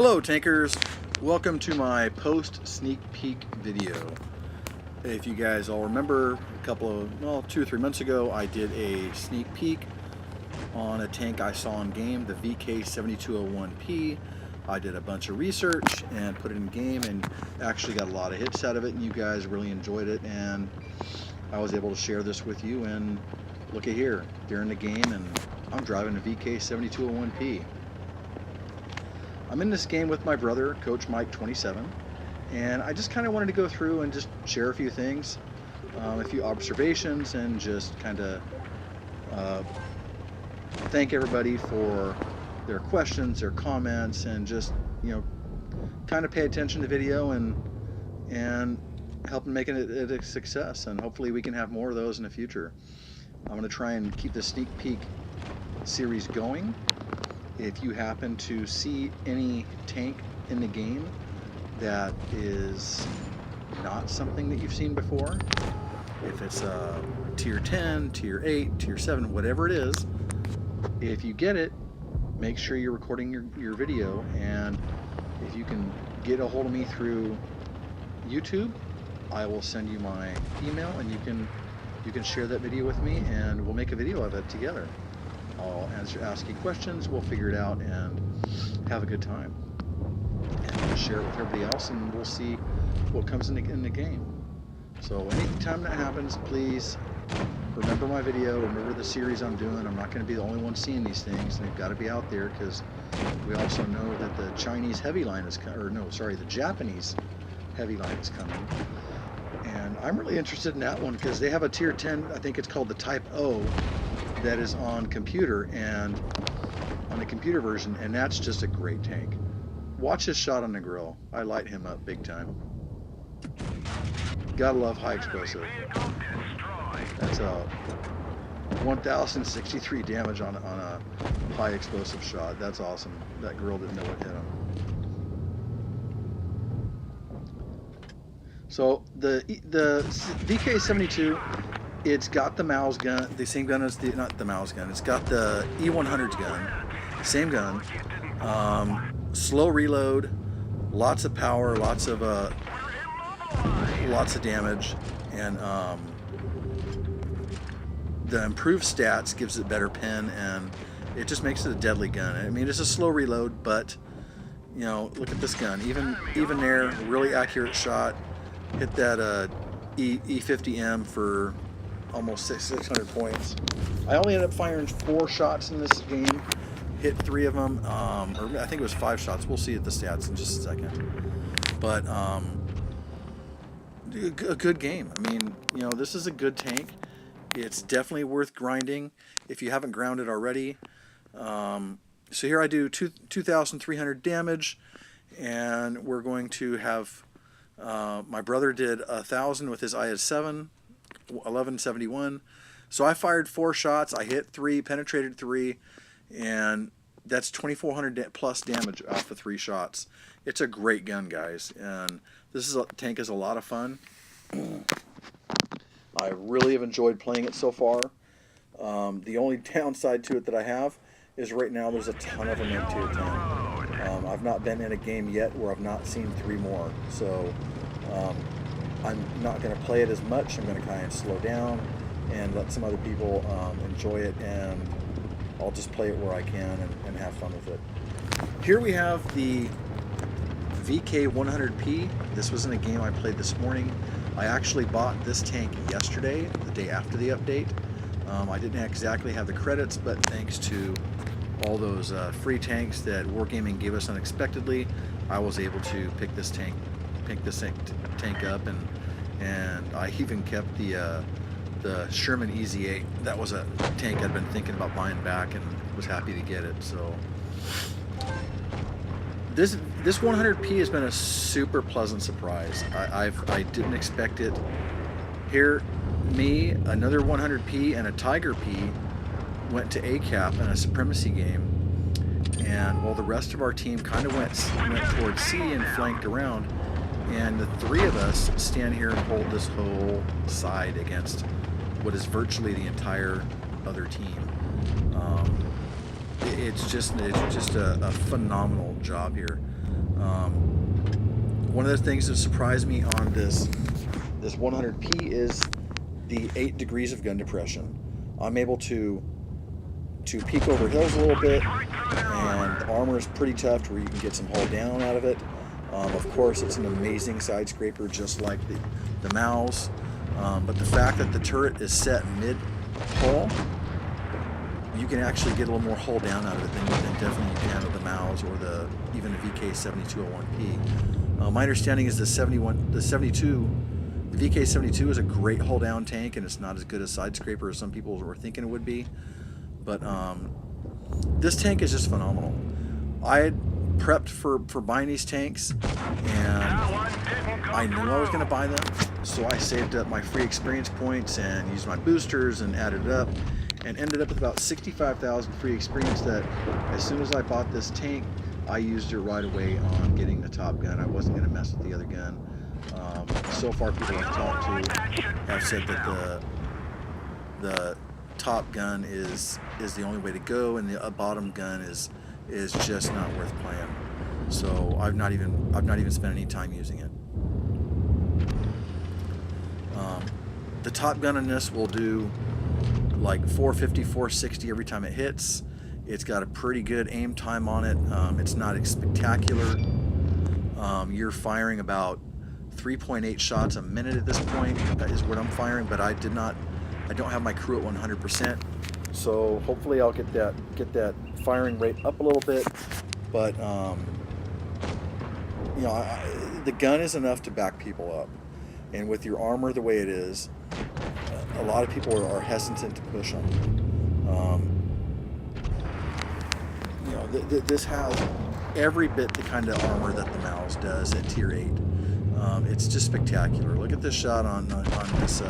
Hello tankers, welcome to my post sneak peek video. If you guys all remember, a couple of, well, 2 or 3 months ago, I did a sneak peek on a tank I saw in game, the VK72.01K. I did a bunch of research and put it in game and actually got a lot of hits out of it, and you guys really enjoyed it, and I was able to share this with you. And look at here, they're in the game and I'm driving a VK72.01K. I'm in this game with my brother, Coach Mike 27, and I just kind of wanted to go through and just share a few things, a few observations, and just kind of thank everybody for their questions, their comments, and just, you know, kind of pay attention to the video and help in making it a success. And hopefully we can have more of those in the future. I'm going to try and keep the sneak peek series going. If you happen to see any tank in the game that is not something that you've seen before, if it's a tier 10, tier 8, tier 7, whatever it is, if you get it, make sure you're recording your video. And if you can get a hold of me through YouTube, I will send you my email, and you can share that video with me, and we'll make a video of it together. I'll ask you questions, we'll figure it out, and have a good time. And we'll share it with everybody else, and we'll see what comes in the game. So anytime that happens, please remember my video, remember the series I'm doing. I'm not going to be the only one seeing these things, and they've got to be out there, because we also know that the Chinese heavy line is coming, or no, sorry, the Japanese heavy line is coming. And I'm really interested in that one, because they have a tier 10, I think it's called the Type O, that is on computer, and on the computer version, and that's just a great tank. Watch his shot on the grill. I light him up big time. Gotta love high explosive. That's a 1063 damage on a high explosive shot. That's awesome. That grill didn't know what hit him. So the VK72, it's got the Mao's gun, the same gun as the, not the Mao's gun, it's got the E100's gun, same gun, slow reload, lots of power, lots of damage, and the improved stats gives it better pen, and it just makes it a deadly gun. I mean, it's a slow reload, but, you know, look at this gun, even there, really accurate shot, hit that E50M for almost 600 points. I only ended up firing 4 shots in this game, hit 3 of them, or I think it was 5 shots. We'll see at the stats in just a second. But a good game. I mean, you know, this is a good tank. It's definitely worth grinding if you haven't grounded already. So here I do 2,300 damage, and we're going to have my brother did 1,000 with his IS-7, 1171. So I fired 4 shots, I hit 3, penetrated 3, and that's 2,400 plus damage off of 3 shots. It's a great gun, guys, and this tank is a lot of fun. I really have enjoyed playing it so far. The only downside to it that I have is right now there's a ton of them in tier 10. I've not been in a game yet where I've not seen 3 more, so I'm not going to play it as much. I'm going to kind of slow down and let some other people enjoy it, and I'll just play it where I can and have fun with it. Here we have the VK100K. This was in a game I played this morning. I actually bought this tank yesterday, the day after the update. I didn't exactly have the credits, but thanks to all those free tanks that Wargaming gave us unexpectedly, I was able to pick this tank up, and I even kept the Sherman Easy 8. That was a tank I'd been thinking about buying back, and was happy to get it. So this 100K has been a super pleasant surprise. I didn't expect it. Here, me, another 100K, and a Tiger P went to ACAP in a Supremacy game, and while the rest of our team kind of went towards C and flanked around, and the 3 of us stand here and hold this whole side against what is virtually the entire other team. It's just a phenomenal job here. One of the things that surprised me on this 100P is the 8 degrees of gun depression. I'm able to peek over hills a little bit, and the armor is pretty tough to where you can get some hull down out of it. Of course, it's an amazing side scraper, just like the Mouse. But the fact that the turret is set mid-hull, you can actually get a little more hull down out of it than definitely you can with the Mouse or even the VK72.01K. My understanding is the VK72 is a great hull down tank, and it's not as good a side scraper as some people were thinking it would be. But this tank is just phenomenal. I had prepped for buying these tanks, and I knew I was going to buy them, so I saved up my free experience points and used my boosters and added it up, and ended up with about 65,000 free experience that as soon as I bought this tank, I used it right away on getting the top gun. I wasn't going to mess with the other gun. So far, people I've talked to have said that the top gun is the only way to go, and the bottom gun is just not worth playing. So I've not even spent any time using it. The top gun in this will do like 450, 460 every time it hits. It's got a pretty good aim time on it. It's not spectacular. You're firing about 3.8 shots a minute at this point. That is what I'm firing, but I don't have my crew at 100%. So hopefully I'll get that firing rate up a little bit. But you know, the gun is enough to back people up, and with your armor the way it is, a lot of people are hesitant to push on you. You know, this has every bit the kind of armor that the Mouse does at tier 8. It's just spectacular. Look at this shot on this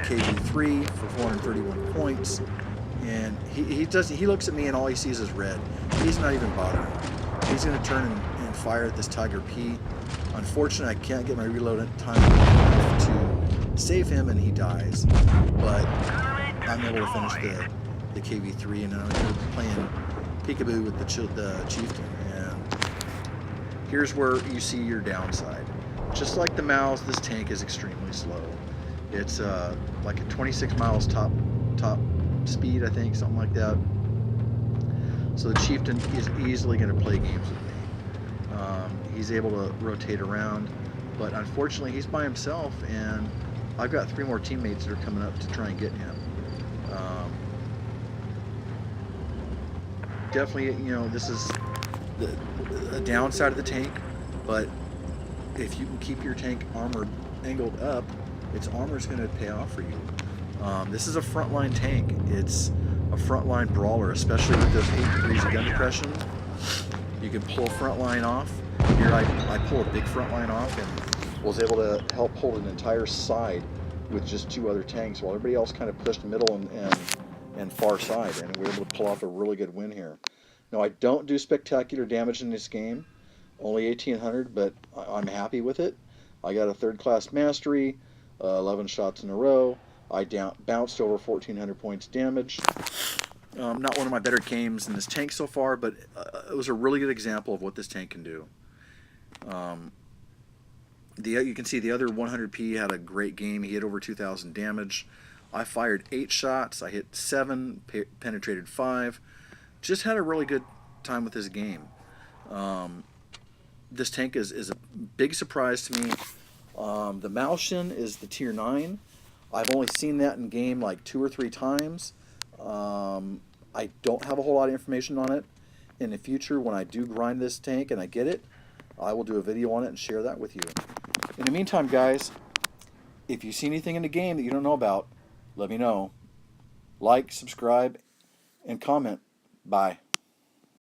KV3 for 431 points, and he looks at me and all he sees is red. He's not even bothering. He's going to turn and fire at this Tiger P. Unfortunately, I can't get my reload time to save him, and he dies. But I'm able to finish the KV3, and I'm playing peekaboo with the Chieftain. And here's where you see your downside. Just like the Mouse, this tank is extremely slow. It's like a 26 miles top speed, I think, something like that. So the Chieftain is easily going to play games with me. He's able to rotate around, but unfortunately he's by himself, and I've got 3 more teammates that are coming up to try and get him. Definitely, you know, this is a downside of the tank, but if you can keep your tank armor angled up, its armor is going to pay off for you. This is a frontline tank. It's a frontline brawler, especially with those 8 degrees of gun depression. You can pull a frontline off. Here I pull a big frontline off and was able to help hold an entire side with just 2 other tanks, while everybody else kind of pushed middle and far side, and we were able to pull off a really good win here. Now, I don't do spectacular damage in this game, only 1800, but I'm happy with it. I got a 3rd class mastery, 11 shots in a row. I bounced over 1400 points damage. Not one of my better games in this tank so far, but it was a really good example of what this tank can do. You can see the other 100P had a great game. He hit over 2,000 damage. I fired 8 shots. I hit 7, penetrated 5. Just had a really good time with this game. This tank is a big surprise to me. The Malshin is the tier 9. I've only seen that in game like 2 or 3 times. I don't have a whole lot of information on it. In the future, when I do grind this tank and I get it, I will do a video on it and share that with you. In the meantime, guys, if you see anything in the game that you don't know about, let me know. Like, subscribe, and comment. Bye.